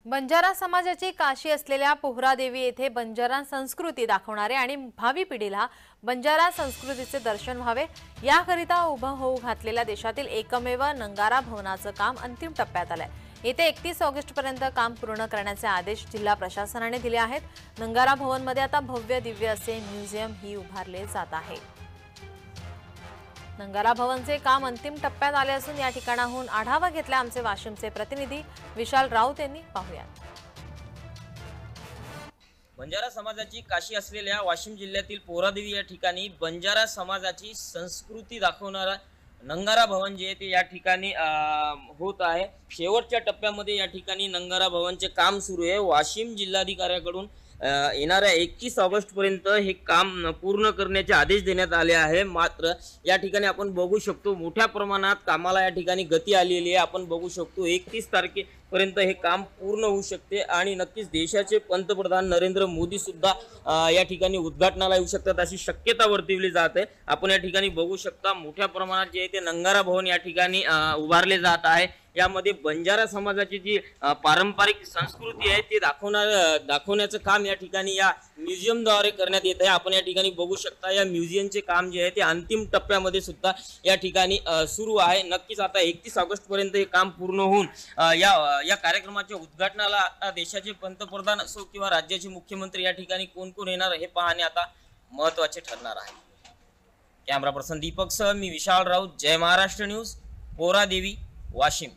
बंजारा समाजाची काशी असलेल्या पोहरादेवी येथे बंजारा संस्कृती दाखवणारे आणि भावी पिढीला बंजारा संस्कृतीचे दर्शन व्हावे याकरिता उभं होऊ घातलेल्या देशातील एकमेव नंगारा भवनाचं काम अंतिम टप्प्यात आलंय। येते 31 ऑगस्ट पर्यंत काम पूर्ण करण्याचे आदेश जिल्हा प्रशासनाने दिले आहेत। नंगारा भवन मध्ये आता भव्य दिव्य असे म्युझियम ही उभारले जात आहे। नंगारा भवनचे काम अंतिम टप्प्यात आले असून या ठिकाणाहून आढावा घेतला आमचे वाशिमचे प्रतिनिधी विशाल राऊत यांनी। पाहूयात। बंजारा समाजाची काशी असलेल्या वाशिम जिल्ह्यातील पोहरादेवी या ठिकाणी बंजारा समाजाची संस्कृती दाखवणारा नंगारा भवन जे ते या ठिकाणी होत आहे। शेवटच्या टप्प्यामध्ये या ठिकाणी नंगारा भवनचे काम सुरू आहे। वाशिम जिल्हाधिकाऱ्याकडून येणाऱ्या 31 ऑगस्ट पर्यंत हे काम पूर्ण करण्याचे आदेश देण्यात आले आहे। मात्र या ठिकाणी आपण बघू शकतो मोठ्या प्रमाणात कामाला या ठिकाणी गती आलेली आहे। आपण बघू शकतो 31 तारखेपर्यंत हे काम पूर्ण होऊ शकते आणि नक्कीच देशाचे पंतप्रधान नरेंद्र मोदी सुद्धा या ठिकाणी उद्घाटनाला येऊ शकतात अशी शक्यता वर्तवली जाते। आपण या ठिकाणी बघू शकता मोठ्या प्रमाणात जे ते नंगारा भवन या ठिकाणी उभारले जात आहे। यामध्ये बंजारा समाजाची जी पारंपरिक संस्कृती आहे ते दाखवण्याचं काम या ठिकाणी या म्युझियमद्वारे करण्यात येत आहे। आपण या ठिकाणी बघू शकता या म्युझियमचे काम जे आहे ते अंतिम टप्प्यामध्ये सुद्धा या ठिकाणी सुरू आहे। नक्कीच आता 31 ऑगस्ट पर्यंत हे काम पूर्ण होऊन या कार्यक्रमाच्या उद्घाटनाला देशाचे पंतप्रधान असो किंवा राज्याचे मुख्यमंत्री या ठिकाणी कोण कोण येणार हे पाहणे आता महत्त्वाचे ठरणार आहे। कॅमेरा पर्सन दीपक सह मी विशाल राऊत, जय महाराष्ट्र न्यूज, पोहरादेवी, वाशिम।